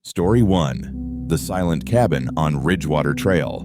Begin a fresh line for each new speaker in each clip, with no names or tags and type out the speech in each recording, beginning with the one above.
Story 1. The Silent Cabin on Ridgewater Trail.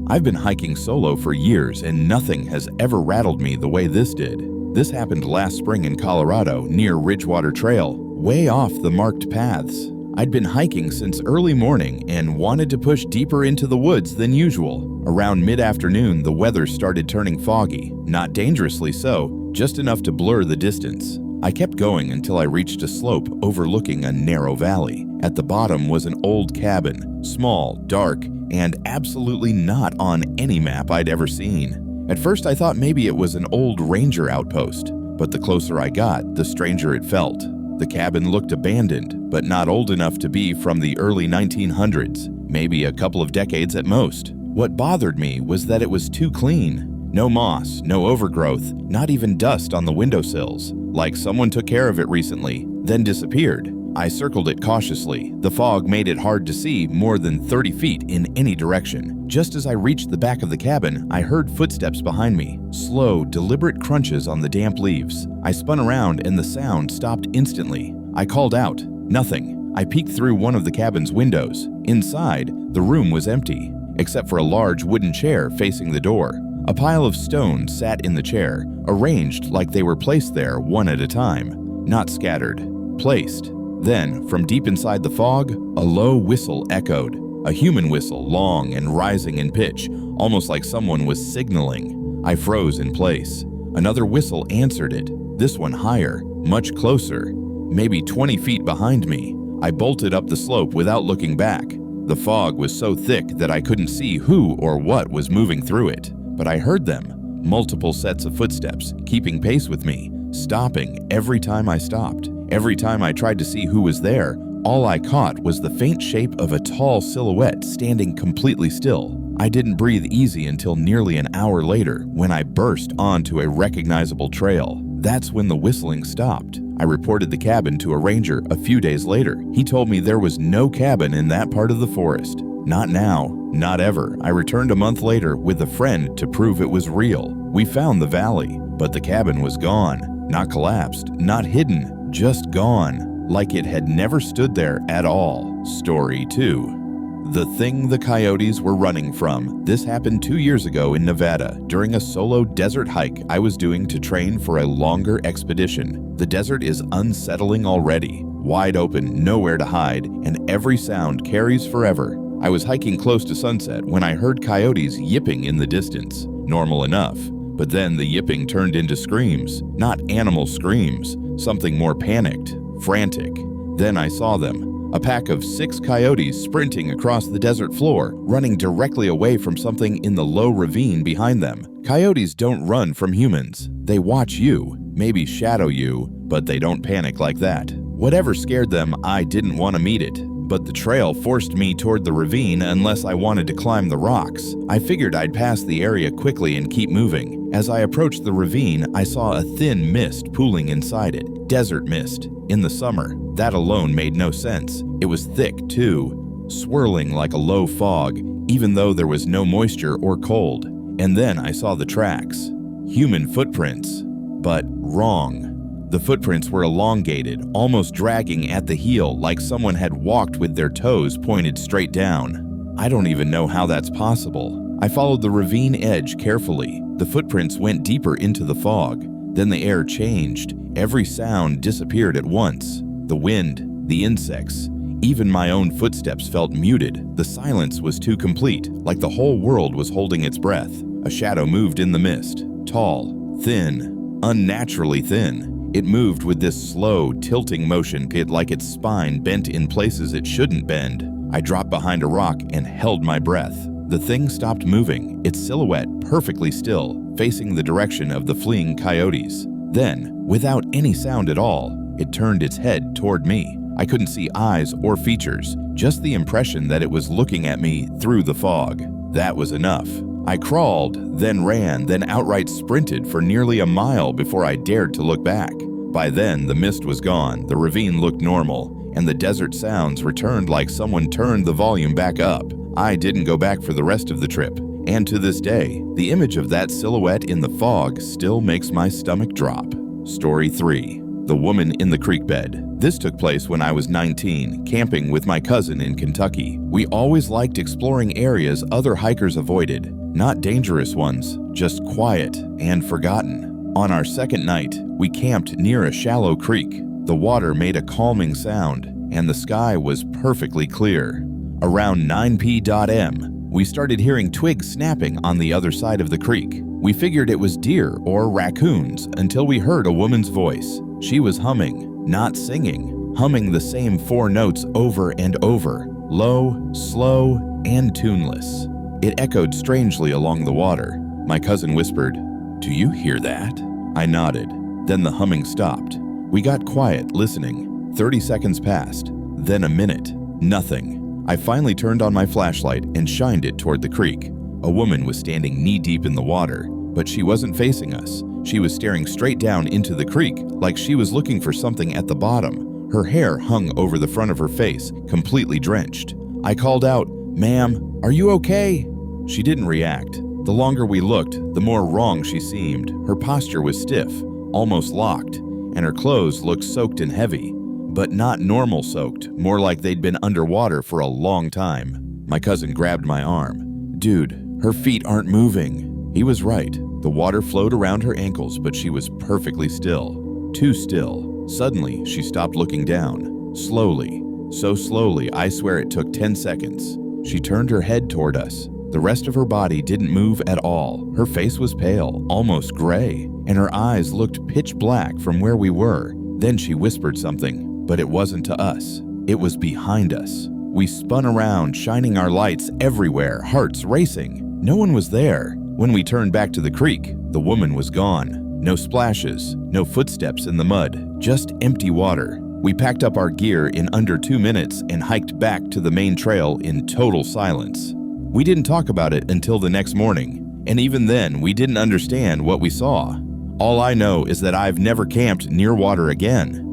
I've been hiking solo for years and nothing has ever rattled me the way this did. This happened last spring in Colorado near Ridgewater Trail, way off the marked paths. I'd been hiking since early morning and wanted to push deeper into the woods than usual. Around mid-afternoon, the weather started turning foggy, not dangerously so, just enough to blur the distance. I kept going until I reached a slope overlooking a narrow valley. At the bottom was an old cabin, small, dark, and absolutely not on any map I'd ever seen. At first I thought maybe it was an old ranger outpost, but the closer I got, the stranger it felt. The cabin looked abandoned, but not old enough to be from the early 1900s, maybe a couple of decades at most. What bothered me was that it was too clean. No moss, no overgrowth, not even dust on the windowsills, like someone took care of it recently, then disappeared. I circled it cautiously. The fog made it hard to see more than 30 feet in any direction. Just as I reached the back of the cabin, I heard footsteps behind me, slow, deliberate crunches on the damp leaves. I spun around and the sound stopped instantly. I called out. Nothing. I peeked through one of the cabin's windows. Inside, the room was empty, except for a large wooden chair facing the door. A pile of stones sat in the chair, arranged like they were placed there one at a time, not scattered, placed. Then, from deep inside the fog, a low whistle echoed, a human whistle, long and rising in pitch, almost like someone was signaling. I froze in place. Another whistle answered it, this one higher, much closer, maybe 20 feet behind me. I bolted up the slope without looking back. The fog was so thick that I couldn't see who or what was moving through it. But I heard them, multiple sets of footsteps, keeping pace with me, stopping every time I stopped. Every time I tried to see who was there, all I caught was the faint shape of a tall silhouette standing completely still. I didn't breathe easy until nearly an hour later when I burst onto a recognizable trail. That's when the whistling stopped. I reported the cabin to a ranger a few days later. He told me there was no cabin in that part of the forest. Not now, not ever. I returned a month later with a friend to prove it was real. We found the valley, but the cabin was gone. Not collapsed, not hidden, just gone, like it had never stood there at all. Story 2. The thing the coyotes were running from. This happened 2 years ago in Nevada during a solo desert hike I was doing to train for a longer expedition. The desert is unsettling already, wide open, nowhere to hide, and every sound carries forever. I was hiking close to sunset when I heard coyotes yipping in the distance. Normal enough. But then the yipping turned into screams. Not animal screams. Something more panicked, frantic. Then I saw them. A pack of 6 coyotes sprinting across the desert floor, running directly away from something in the low ravine behind them. Coyotes don't run from humans. They watch you, maybe shadow you, but they don't panic like that. Whatever scared them, I didn't want to meet it. But the trail forced me toward the ravine unless I wanted to climb the rocks. I figured I'd pass the area quickly and keep moving. As I approached the ravine, I saw a thin mist pooling inside it. Desert mist. In the summer. That alone made no sense. It was thick, too, swirling like a low fog, even though there was no moisture or cold. And then I saw the tracks. Human footprints. But wrong. The footprints were elongated, almost dragging at the heel like someone had walked with their toes pointed straight down. I don't even know how that's possible. I followed the ravine edge carefully. The footprints went deeper into the fog. Then the air changed. Every sound disappeared at once. The wind, the insects, even my own footsteps felt muted. The silence was too complete, like the whole world was holding its breath. A shadow moved in the mist. Tall, thin, unnaturally thin. It moved with this slow, tilting motion, like its spine bent in places it shouldn't bend. I dropped behind a rock and held my breath. The thing stopped moving, its silhouette perfectly still, facing the direction of the fleeing coyotes. Then, without any sound at all, it turned its head toward me. I couldn't see eyes or features, just the impression that it was looking at me through the fog. That was enough. I crawled, then ran, then outright sprinted for nearly a mile before I dared to look back. By then, the mist was gone, the ravine looked normal, and the desert sounds returned like someone turned the volume back up. I didn't go back for the rest of the trip, and to this day, the image of that silhouette in the fog still makes my stomach drop. Story 3. The Woman in the Creekbed. This took place when I was 19, camping with my cousin in Kentucky. We always liked exploring areas other hikers avoided. Not dangerous ones, just quiet and forgotten. On our second night, we camped near a shallow creek. The water made a calming sound, and the sky was perfectly clear. Around 9 p.m, we started hearing twigs snapping on the other side of the creek. We figured it was deer or raccoons until we heard a woman's voice. She was humming, not singing, humming the same 4 notes over and over, low, slow, and tuneless. It echoed strangely along the water. My cousin whispered, "Do you hear that?" I nodded. Then the humming stopped. We got quiet, listening. 30 seconds passed, then a minute. Nothing. I finally turned on my flashlight and shined it toward the creek. A woman was standing knee-deep in the water, but she wasn't facing us. She was staring straight down into the creek, like she was looking for something at the bottom. Her hair hung over the front of her face, completely drenched. I called out, "Ma'am, are you okay?" She didn't react. The longer we looked, the more wrong she seemed. Her posture was stiff, almost locked, and her clothes looked soaked and heavy. But not normal soaked, more like they'd been underwater for a long time. My cousin grabbed my arm. "Dude, her feet aren't moving." He was right. The water flowed around her ankles, but she was perfectly still. Too still. Suddenly, she stopped looking down. Slowly. So slowly, I swear it took 10 seconds. She turned her head toward us. The rest of her body didn't move at all. Her face was pale, almost gray, and her eyes looked pitch black from where we were. Then she whispered something. But it wasn't to us. It was behind us. We spun around, shining our lights everywhere, hearts racing. No one was there. When we turned back to the creek, the woman was gone. No splashes, no footsteps in the mud, just empty water. We packed up our gear in under 2 minutes and hiked back to the main trail in total silence. We didn't talk about it until the next morning, and even then, we didn't understand what we saw. All I know is that I've never camped near water again.